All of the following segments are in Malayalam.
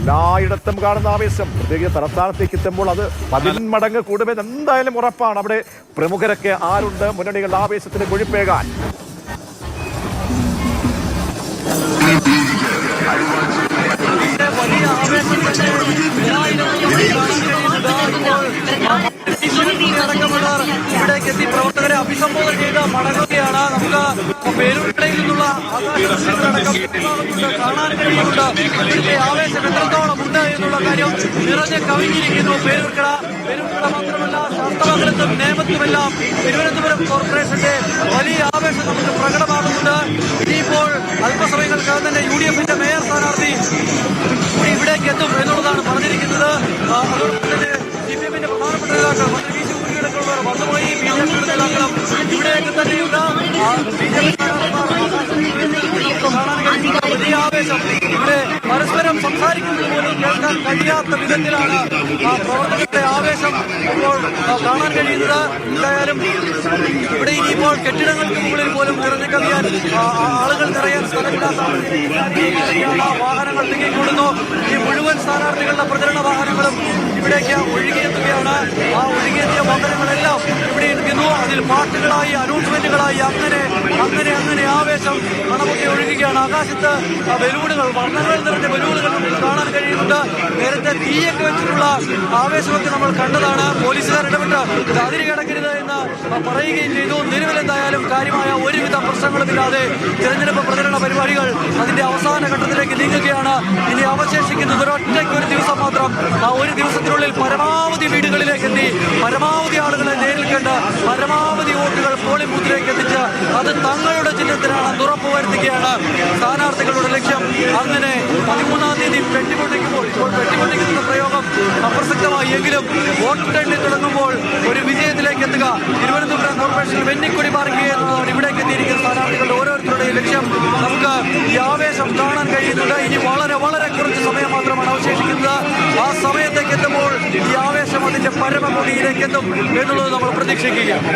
എല്ലായിടത്തും കാണുന്ന ആവേശം പ്രത്യേകിച്ച് തലസ്ഥാനത്തേക്ക് എത്തുമ്പോൾ അത് 10 മടങ്ങ് കൂടുമെന്ന് എന്തായാലും ഉറപ്പാണ്. അവിടെ പ്രമുഖരൊക്കെ ആരുണ്ട് മുന്നണികളുടെ ആവേശത്തിന് കൊഴുപ്പേകാൻ? വലിയ ആവേശം അടക്കമുള്ളവർ ഇവിടേക്ക് എത്തി പ്രവർത്തകരെ അഭിസംബോധന ചെയ്ത് മടങ്ങുകയാണ്. നമുക്ക് പേരൂർക്കടയിൽ നിന്നുള്ള കാണാൻ കഴിയുന്നുണ്ട്. ഇവിടുത്തെ ആവേശം എത്രത്തോളം ഉണ്ട് എന്നുള്ള കാര്യം നിറഞ്ഞ് കവിഞ്ഞിരിക്കുന്നു. പേരൂർക്കട മാത്രമല്ല ശാസ്ത്രമംഗലത്തും നേമത്തുമെല്ലാം തിരുവനന്തപുരം കോർപ്പറേഷന്റെ വലിയ ആവേശം നമുക്ക് പ്രകടമാകുന്നുണ്ട്. ഇനിയിപ്പോൾ അല്പസമയങ്ങൾക്ക് തന്നെ UDFന്റെ മേയർ സ്ഥാനാർത്ഥി ഇവിടേക്ക് എത്തും എന്നുള്ളതാണ് പറഞ്ഞിരിക്കുന്നത്. അതോടൊപ്പം തന്നെ CPMന്റെ പ്രധാനപ്പെട്ട നേതാക്കൾ മന്ത്രി വി ശിവൻകുട്ടിയടക്കമുള്ളവർ വന്നുപോയി. BJP നേതാക്കളും ഇവിടേക്ക് തന്നെയുണ്ട്. BJP കാണാൻ കഴിയുന്ന വലിയ ആവേശം ഇവിടെ പരസ്പരം സംസാരിക്കുന്നത് പോലും കേൾക്കാൻ കഴിയാത്ത വിധത്തിലാണ് പ്രവർത്തകരുടെ ആവേശം ഇപ്പോൾ കാണാൻ കഴിയുന്നത്. എന്തായാലും ഇവിടെ ഇനിയിപ്പോൾ കെട്ടിടങ്ങൾക്ക് മുകളിൽ പോലും നിറഞ്ഞു കവിയാൻ ആളുകൾ നിറയാൻ സ്ഥലമില്ലാത്ത വാഹനങ്ങൾ തിങ്ങിക്കൂടുന്നു. ഈ മുഴുവൻ സ്ഥാനാർത്ഥികളുടെ പ്രചരണ വാഹനങ്ങളും ഇവിടേക്ക് ഒഴുകിയെത്തുകയാണ്. ആ ഒഴുകിയെത്തിയ വാഹനങ്ങളെല്ലാം ഇവിടെ ഇരിക്കുന്നു. അതിൽ പാട്ടുകളായി അനൗൺസ്മെന്റുകളായി അങ്ങനെ ആവേശം മണമൊക്കെ ഒഴുകുകയാണ്. ആകാശത്ത് ബലൂണുകൾ വർണ്ണങ്ങൾ നിറഞ്ഞ ബലൂണുകൾ നമുക്ക് കാണാൻ കഴിയുന്നുണ്ട്. നേരത്തെ തീയൊക്കെ വെച്ചിട്ടുള്ള ആവേശമൊക്കെ നമ്മൾ കണ്ടതാണ്. പോലീസുകാർ ഇടപെട്ട് അതിര് കിടക്കരുത് എന്ന് പറയുകയും ചെയ്തു. നിലവിൽ എന്തായാലും കാര്യമായ ഒരുവിധ പ്രശ്നങ്ങളുമില്ലാതെ തിരഞ്ഞെടുപ്പ് പ്രചരണ പരിപാടികൾ അതിന്റെ അവസാന ഘട്ടത്തിലേക്ക് നീങ്ങുകയാണ്. ഇനി അവശേഷിക്കുന്നത് ഒരു ദിവസം മാത്രം. ആ ഒരു ദിവസത്തിനുള്ളിൽ പരമാവധി വീടുകളിലേക്ക് എത്തി പരമാവധി ആളുകളെ നേരിൽ കണ്ട് പരമാവധി വോട്ടുകൾ പോളിംഗ് ബൂത്തിലേക്ക് എത്തിച്ച് അത് തങ്ങളുടെ ചിഹ്നത്തിലാണെന്ന് ഉറപ്പുവരുത്തുകയാണ് സ്ഥാനാർത്ഥികളുടെ ലക്ഷ്യം. അങ്ങനെ 13-ാം തീയതി പെട്ടിപൊട്ടിക്കുമ്പോൾ ഇപ്പോൾ പെട്ടിപൊട്ടിക്കുന്ന പ്രയോഗം അപ്രസക്തമായി എങ്കിലും വോട്ടെണ്ണി തുടങ്ങുമ്പോൾ ഒരു വിജയത്തിലേക്ക് എത്തുക, തിരുവനന്തപുരം കോർപ്പറേഷനിൽ വെന്നിക്കൊടി പാറിക്കുക എന്നതാണ് ഇവിടേക്ക് എത്തിയിരിക്കുന്ന സ്ഥാനാർത്ഥികളുടെ ഓരോരുത്തരുടെയും ലക്ഷ്യം. നമുക്ക് ഈ ആവേശം കാണാൻ കഴിയുന്നുണ്ട്. ഇനി വളരെ വളരെ കുറച്ച് സമയം മാത്രമാണ് അവശേഷിക്കുന്നത്. ആ സമയത്തേക്ക് എത്തുമ്പോൾ ഈ ആവേശം അതിന്റെ പരമകൊടിയിലേക്ക് എത്തും എന്നുള്ളത് നമ്മൾ പ്രതീക്ഷിക്കുകയാണ്.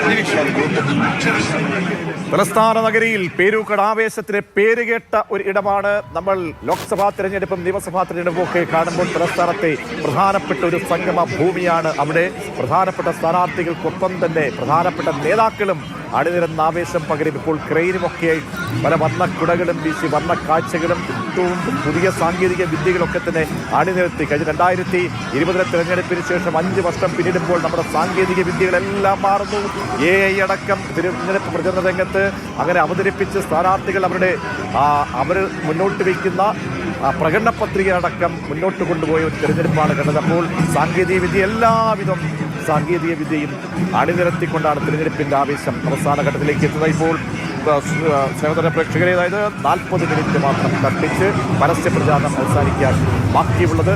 തലസ്ഥാന നഗരിയിൽ പേരൂർക്കട ആവേശത്തിന് പേരുകേട്ട ഒരു ഇടമാണ്. നമ്മൾ ലോക്സഭാ തെരഞ്ഞെടുപ്പും നിയമസഭാ തെരഞ്ഞെടുപ്പും ഒക്കെ കാണുമ്പോൾ തലസ്ഥാനത്തെ പ്രധാനപ്പെട്ട ഒരു സംഗമ ഭൂമിയാണ്. അവിടെ പ്രധാനപ്പെട്ട സ്ഥാനാർത്ഥികൾക്കൊപ്പം തന്നെ പ്രധാനപ്പെട്ട നേതാക്കളും അണിനിരന്ന ആവേശം പകരും. ഇപ്പോൾ ക്രെയിനുമൊക്കെയായി പല വർണ്ണക്കുടകളും വീശി വർണ്ണ കാഴ്ചകളും ഏറ്റവും പുതിയ സാങ്കേതിക വിദ്യകളൊക്കെ തന്നെ അണിനിരത്തി. കഴിഞ്ഞ 2020 തെരഞ്ഞെടുപ്പിന് ശേഷം 5 വർഷം പിന്നിടുമ്പോൾ നമ്മുടെ സാങ്കേതിക വിദ്യകളെല്ലാം മാറുന്നു. AI അടക്കം തിരഞ്ഞെടുപ്പ് പ്രചരണ രംഗത്ത് അങ്ങനെ അവതരിപ്പിച്ച് സ്ഥാനാർത്ഥികൾ അവർ മുന്നോട്ട് വയ്ക്കുന്ന പ്രകടന പത്രിക അടക്കം മുന്നോട്ട് കൊണ്ടുപോയ ഒരു തിരഞ്ഞെടുപ്പാണ് കണ്ടത്. അപ്പോൾ സാങ്കേതിക വിദ്യയും അണിനിരത്തിക്കൊണ്ടാണ് തിരഞ്ഞെടുപ്പിന്റെ ആവേശം അവസാന ഘട്ടത്തിലേക്ക് എത്തുന്നത്. ഇപ്പോൾ സ്നേഹതര പ്രേക്ഷകരെ, അതായത് 40 മിനിറ്റ് മാത്രം കഷ്ടിച്ച് പരസ്യ പ്രചാരണം അവസാനിക്കാൻ ബാക്കിയുള്ളത്.